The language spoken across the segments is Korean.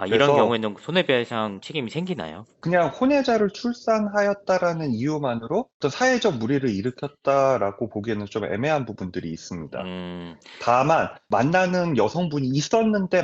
이런 그래서 경우에는 손해배상 책임이 생기나요? 그냥 혼외자를 출산하였다라는 이유만으로 어떤 사회적 무리를 일으켰다라고 보기에는 좀 애매한 부분들이 있습니다. 음, 다만 만나는 여성분이 있었는데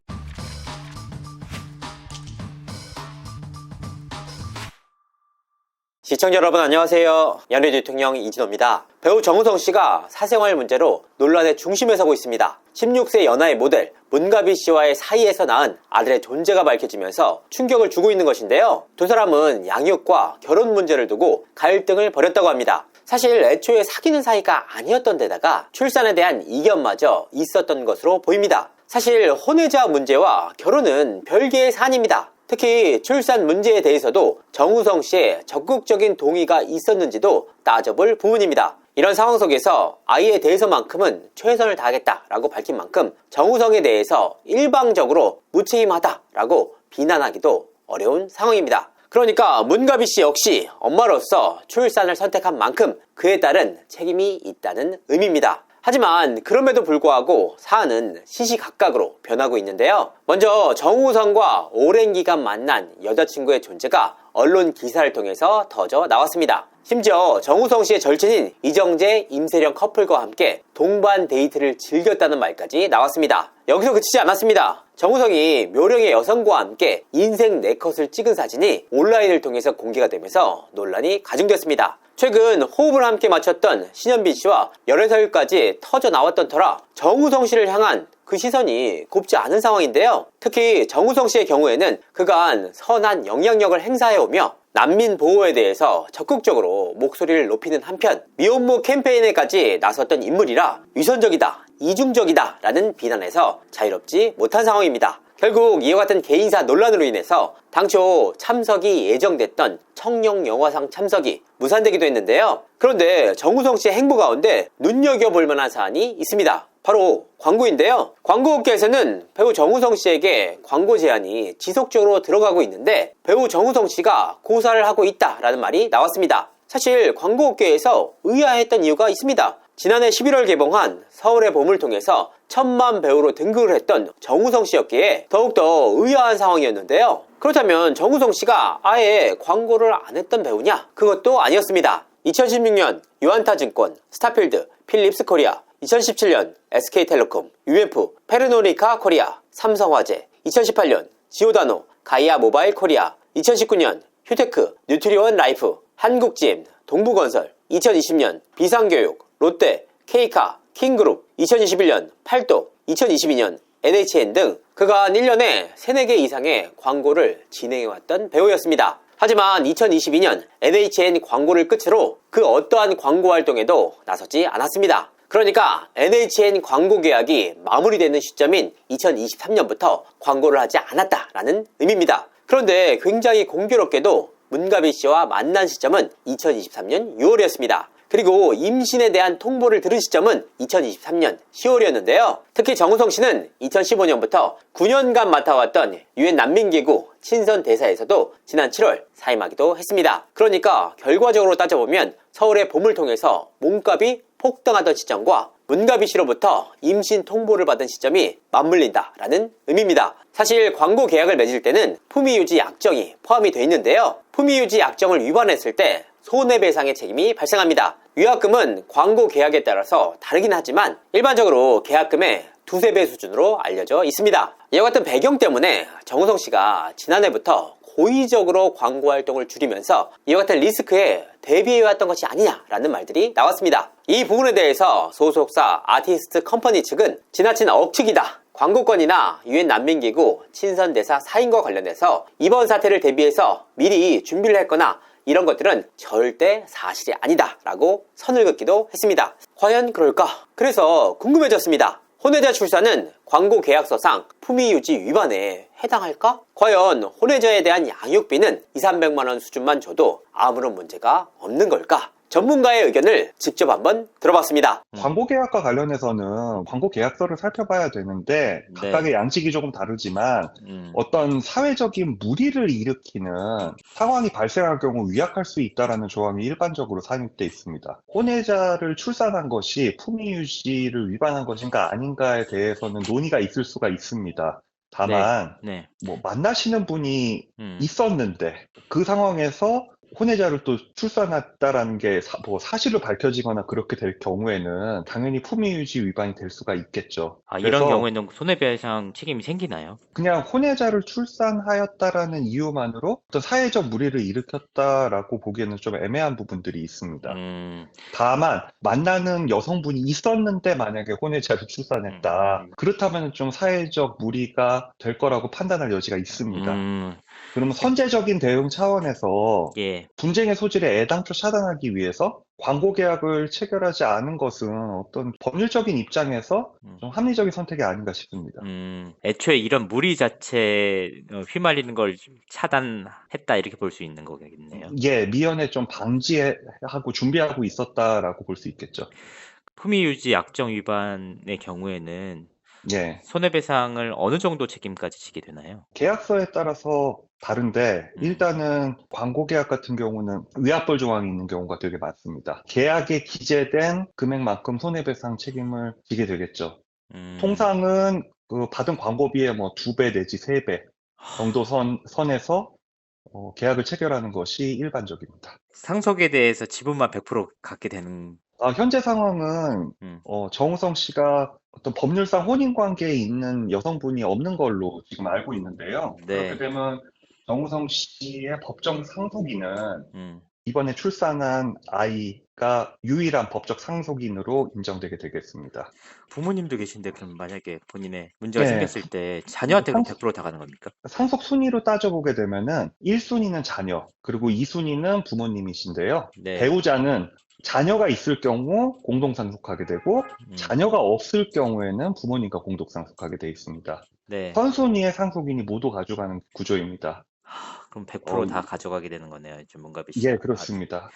시청자 여러분 안녕하세요. 연예 대통령 이진호입니다. 배우 정우성 씨가 사생활 문제로 논란의 중심에 서고 있습니다. 16세 연하의 모델 문가비 씨와의 사이에서 낳은 아들의 존재가 밝혀지면서 충격을 주고 있는 것인데요. 두 사람은 양육과 결혼 문제를 두고 갈등을 벌였다고 합니다. 사실 애초에 사귀는 사이가 아니었던 데다가 출산에 대한 이견마저 있었던 것으로 보입니다. 사실 혼외자 문제와 결혼은 별개의 사안입니다. 특히 출산 문제에 대해서도 정우성 씨의 적극적인 동의가 있었는지도 따져볼 부분입니다. 이런 상황 속에서 아이에 대해서만큼은 최선을 다하겠다라고 밝힌 만큼 정우성에 대해서 일방적으로 무책임하다라고 비난하기도 어려운 상황입니다. 그러니까 문가비 씨 역시 엄마로서 출산을 선택한 만큼 그에 따른 책임이 있다는 의미입니다. 하지만 그럼에도 불구하고 사안은 시시각각으로 변하고 있는데요. 먼저 정우성과 오랜 기간 만난 여자친구의 존재가 언론 기사를 통해서 터져 나왔습니다. 심지어 정우성 씨의 절친인 이정재, 임세령 커플과 함께 동반 데이트를 즐겼다는 말까지 나왔습니다. 여기서 그치지 않았습니다. 정우성이 묘령의 여성과 함께 인생 네컷을 찍은 사진이 온라인을 통해서 공개가 되면서 논란이 가중됐습니다. 최근 호흡을 함께 맞췄던 신현빈 씨와 열애설까지 터져 나왔던 터라 정우성 씨를 향한 그 시선이 곱지 않은 상황인데요. 특히 정우성 씨의 경우에는 그간 선한 영향력을 행사해오며 난민 보호에 대해서 적극적으로 목소리를 높이는 한편 미혼모 캠페인에까지 나섰던 인물이라 위선적이다, 이중적이다 라는 비난에서 자유롭지 못한 상황입니다. 결국 이와 같은 개인사 논란으로 인해서 당초 참석이 예정됐던 청룡영화상 참석이 무산되기도 했는데요. 그런데 정우성 씨의 행보 가운데 눈여겨볼 만한 사안이 있습니다. 바로 광고인데요. 광고업계에서는 배우 정우성 씨에게 광고 제안이 지속적으로 들어가고 있는데 배우 정우성 씨가 고사를 하고 있다라는 말이 나왔습니다. 사실 광고업계에서 의아했던 이유가 있습니다. 지난해 11월 개봉한 서울의 봄을 통해서 1000만 배우로 등극을 했던 정우성 씨였기에 더욱더 의아한 상황이었는데요. 그렇다면 정우성 씨가 아예 광고를 안 했던 배우냐? 그것도 아니었습니다. 2016년 유안타증권, 스타필드, 필립스 코리아, 2017년 SK텔레콤, UF, 페르노리카 코리아, 삼성화재, 2018년 지오다노, 가이아 모바일 코리아, 2019년 휴테크, 뉴트리원 라이프, 한국GM, 동부건설, 2020년 비상교육, 롯데, K카, 킹그룹, 2021년 팔도, 2022년 NHN 등 그간 1년에 3, 4개 이상의 광고를 진행해왔던 배우였습니다. 하지만 2022년 NHN 광고를 끝으로 그 어떠한 광고 활동에도 나서지 않았습니다. 그러니까 NHN 광고 계약이 마무리되는 시점인 2023년부터 광고를 하지 않았다라는 의미입니다. 그런데 굉장히 공교롭게도 문가비 씨와 만난 시점은 2023년 6월이었습니다. 그리고 임신에 대한 통보를 들은 시점은 2023년 10월이었는데요. 특히 정우성 씨는 2015년부터 9년간 맡아왔던 유엔 난민기구 친선 대사에서도 지난 7월 사임하기도 했습니다. 그러니까 결과적으로 따져보면 서울의 봄을 통해서 몸값이 폭등하던 시점과 문가비 씨로부터 임신 통보를 받은 시점이 맞물린다라는 의미입니다. 사실 광고 계약을 맺을 때는 품위유지 약정이 포함이 되어 있는데요. 품위유지 약정을 위반했을 때 손해배상의 책임이 발생합니다. 위약금은 광고 계약에 따라서 다르긴 하지만 일반적으로 계약금의 2, 3배 수준으로 알려져 있습니다. 이와 같은 배경 때문에 정우성 씨가 지난해부터 고의적으로 광고 활동을 줄이면서 이와 같은 리스크에 대비해왔던 것이 아니냐라는 말들이 나왔습니다. 이 부분에 대해서 소속사 아티스트 컴퍼니 측은 지나친 억측이다. 광고권이나 유엔 난민기구 친선대사 사인과 관련해서 이번 사태를 대비해서 미리 준비를 했거나 이런 것들은 절대 사실이 아니다 라고 선을 긋기도 했습니다. 과연 그럴까? 그래서 궁금해졌습니다. 혼외자 출산은 광고 계약서상 품위유지 위반에 해당할까? 과연 혼외자에 대한 양육비는 2, 300만원 수준만 줘도 아무런 문제가 없는 걸까? 전문가의 의견을 직접 한번 들어봤습니다. 광고 계약과 관련해서는 광고 계약서를 살펴봐야 되는데 각각의 양식이 조금 다르지만 어떤 사회적인 무리를 일으키는 상황이 발생할 경우 위약할 수 있다라는 조항이 일반적으로 산입돼 있습니다. 혼외자를 출산한 것이 품위 유지를 위반한 것인가 아닌가에 대해서는 논의가 있을 수가 있습니다. 네. 다만 네. 뭐 만나시는 분이 음. 있었는데 그 상황에서 혼외자를 또 출산했다라는 게 뭐 사실로 밝혀지거나 그렇게 될 경우에는 당연히 품위유지 위반이 될 수가 있겠죠. 아, 이런 그래서 경우에는 손해배상 책임이 생기나요? 그냥 혼외자를 출산하였다라는 이유만으로 어떤 사회적 무리를 일으켰다라고 보기에는 좀 애매한 부분들이 있습니다. 음. 다만 만나는 여성분이 있었는데 만약에 혼외자를 출산했다. 음. 그렇다면 좀 사회적 무리가 될 거라고 판단할 여지가 있습니다. 음. 그러면 선제적인 대응 차원에서 예. 분쟁의 소지를 애당초 차단하기 위해서 광고 계약을 체결하지 않은 것은 어떤 법률적인 입장에서 음. 좀 합리적인 선택이 아닌가 싶습니다. 애초에 이런 무리 자체에 휘말리는 걸 차단했다 이렇게 볼 수 있는 거겠네요. 예, 미연에 좀 방지하고 준비하고 있었다라고 볼 수 있겠죠. 품위유지 약정 위반의 경우에는 예. 손해배상을 어느 정도 책임까지 지게 되나요? 계약서에 따라서 다른데 일단은 광고 계약 같은 경우는 위약벌 조항이 있는 경우가 되게 많습니다. 계약에 기재된 금액만큼 손해배상 책임을 지게 되겠죠. 통상은 그 받은 광고비의 뭐 2배 내지 3배 정도 선에서 계약을 체결하는 것이 일반적입니다. 상속에 대해서 지분만 100% 갖게 되는. 현재 상황은 음. 정우성 씨가 어떤 법률상 혼인 관계에 있는 여성분이 없는 걸로 지금 알고 있는데요. 그렇게 네. 되면 정우성 씨의 법정 상속인은 음. 이번에 출산한 아이가 유일한 법적 상속인으로 인정되게 되겠습니다. 부모님도 계신데 그럼 만약에 본인의 문제가 네, 생겼을 때 자녀한테 그럼 상속, 100%다 가는 겁니까? 상속 순위로 따져보게 되면은 1순위는 자녀, 그리고 2순위는 부모님이신데요. 네. 배우자는 자녀가 있을 경우 공동 상속하게 되고 자녀가 없을 경우에는 부모님과 공동 상속하게 되어 있습니다. 네. 선순위의 상속인이 모두 가져가는 구조입니다. 그럼 100%다 가져가게 되는 거네요. 전문가비 씨. 예, 그렇습니다.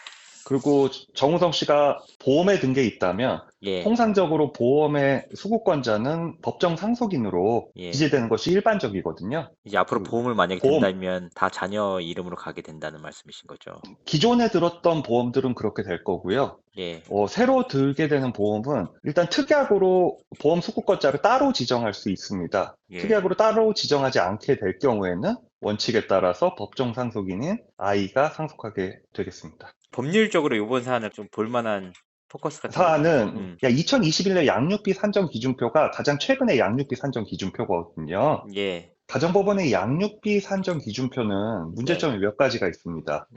그리고 정우성 씨가 보험에 든 게 있다면 예. 통상적으로 보험의 수급권자는 법정 상속인으로 예. 기재되는 것이 일반적이거든요. 이제 앞으로 보험을 만약에 보험, 든다면 다 자녀 이름으로 가게 된다는 말씀이신 거죠. 기존에 들었던 보험들은 그렇게 될 거고요. 예. 새로 들게 되는 보험은 일단 특약으로 보험 수급권자를 따로 지정할 수 있습니다. 예. 특약으로 따로 지정하지 않게 될 경우에는 원칙에 따라서 법정 상속인인 아이가 상속하게 되겠습니다. 법률적으로 이번 사안을 좀 볼만한 포커스 같은 거. 사안은 2021년 양육비 산정 기준표가 가장 최근의 양육비 산정 기준표거든요. 예. 가정법원의 양육비 산정 기준표는 문제점이 몇 가지가 있습니다.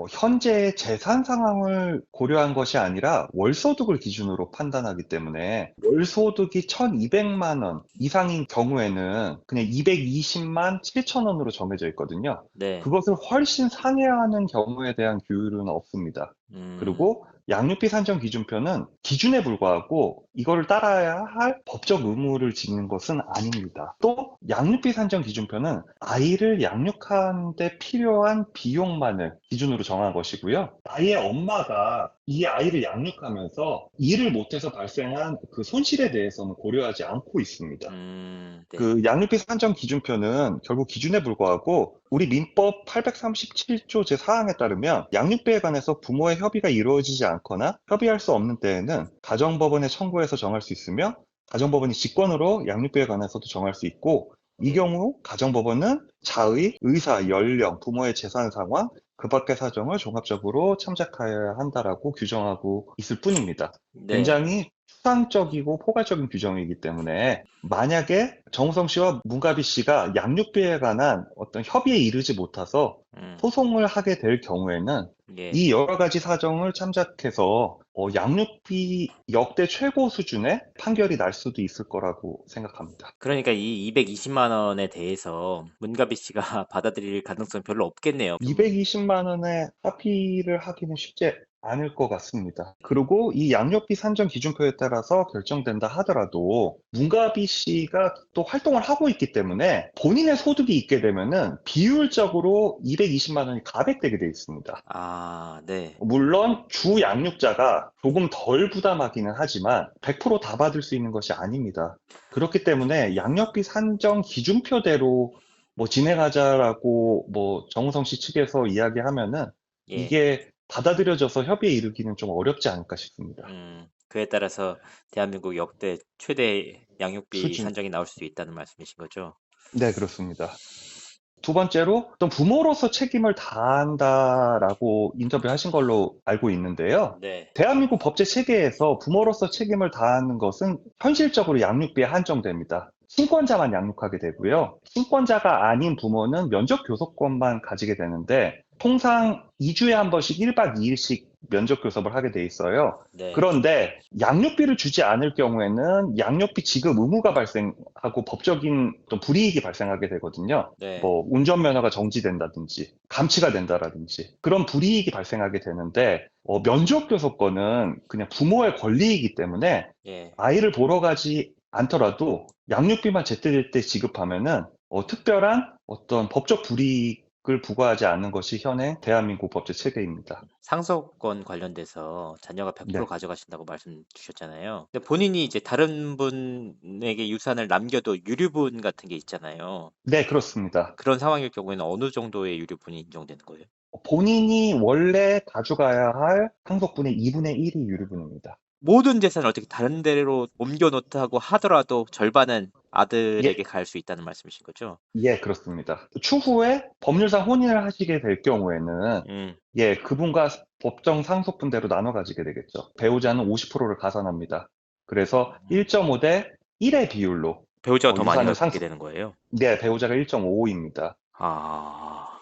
현재의 재산 상황을 고려한 것이 아니라 월소득을 기준으로 판단하기 때문에 월소득이 1,200만 원 이상인 경우에는 그냥 220만 7천 원으로 정해져 있거든요. 네. 그것을 훨씬 상회하는 경우에 대한 규율은 없습니다. 그리고 양육비 산정 기준표는 기준에 불과하고 이거를 따라야 할 법적 의무를 지니는 것은 아닙니다. 또 양육비 산정 기준표는 아이를 양육하는 데 필요한 비용만을 기준으로 정한 것이고요. 아이의 엄마가 이 아이를 양육하면서 일을 못해서 발생한 그 손실에 대해서는 고려하지 않고 있습니다. 네. 그 양육비 산정 기준표는 결국 기준에 불과하고 우리 민법 837조 제4항에 따르면 양육비에 관해서 부모의 협의가 이루어지지 않거나 협의할 수 없는 때에는 가정법원에 청구해서 정할 수 있으며 가정법원이 직권으로 양육비에 관해서도 정할 수 있고 이 경우 가정법원은 자의, 의사, 연령, 부모의 재산 상황, 그 밖의 사정을 종합적으로 참작하여야 한다라고 규정하고 있을 뿐입니다. 네. 굉장히 추상적이고 포괄적인 규정이기 때문에 만약에 정우성 씨와 문가비 씨가 양육비에 관한 어떤 협의에 이르지 못해서 소송을 하게 될 경우에는 예. 이 여러 가지 사정을 참작해서 양육비 역대 최고 수준의 판결이 날 수도 있을 거라고 생각합니다. 그러니까 이 220만 원에 대해서 문가비 씨가 받아들일 가능성이 별로 없겠네요. 220만 원에 합의를 하기는 쉽지 않을 것 같습니다. 그리고 이 양육비 산정 기준표에 따라서 결정된다 하더라도 문가비 씨가 또 활동을 하고 있기 때문에 본인의 소득이 있게 되면은 비율적으로 220만 원이 가백되게 돼 있습니다. 아, 네. 물론 주 양육자가 조금 덜 부담하기는 하지만 100%다 받을 수 있는 것이 아닙니다. 그렇기 때문에 양육비 산정 기준표대로 뭐 진행하자라고 뭐 정우성 씨 측에서 이야기하면은 예. 이게 받아들여져서 협의에 이르기는 좀 어렵지 않을까 싶습니다. 그에 따라서 대한민국 역대 최대 양육비 수준. 산정이 나올 수도 있다는 말씀이신 거죠? 네, 그렇습니다. 두 번째로 어떤 부모로서 책임을 다한다라고 인터뷰하신 걸로 알고 있는데요. 네. 대한민국 법제 체계에서 부모로서 책임을 다하는 것은 현실적으로 양육비에 한정됩니다. 친권자만 양육하게 되고요. 친권자가 아닌 부모는 면접 교섭권만 가지게 되는데 통상 2주에 한 번씩 1박 2일씩 면접 교섭을 하게 돼 있어요. 네. 그런데 양육비를 주지 않을 경우에는 양육비 지급 의무가 발생하고 법적인 또 불이익이 발생하게 되거든요. 네. 뭐 운전면허가 정지된다든지 감치가 된다라든지 그런 불이익이 발생하게 되는데 면접 교섭권은 그냥 부모의 권리이기 때문에 예. 아이를 보러 가지 않더라도 양육비만 제때제때 지급하면은 특별한 어떤 법적 불이익을 부과하지 않는 것이 현행 대한민국 법제 체계입니다. 상속권 관련돼서 자녀가 100% 네. 가져가신다고 말씀 주셨잖아요. 근데 본인이 이제 다른 분에게 유산을 남겨도 유류분 같은 게 있잖아요. 네, 그렇습니다. 그런 상황일 경우에는 어느 정도의 유류분이 인정되는 거예요? 본인이 원래 가져가야 할 상속분의 2분의 1이 유류분입니다. 모든 재산을 어떻게 다른 데로 옮겨 놓다고 하더라도 절반은 아들에게 예, 갈 수 있다는 말씀이신 거죠? 예, 그렇습니다. 추후에 법률상 혼인을 하시게 될 경우에는 그분과 법정 상속분대로 나눠 가지게 되겠죠. 배우자는 50%를 가산합니다. 그래서 1.5 대 1의 비율로 배우자가 더 많이 유산을 갖게 되는 거예요? 네, 배우자가 1.55입니다. 아.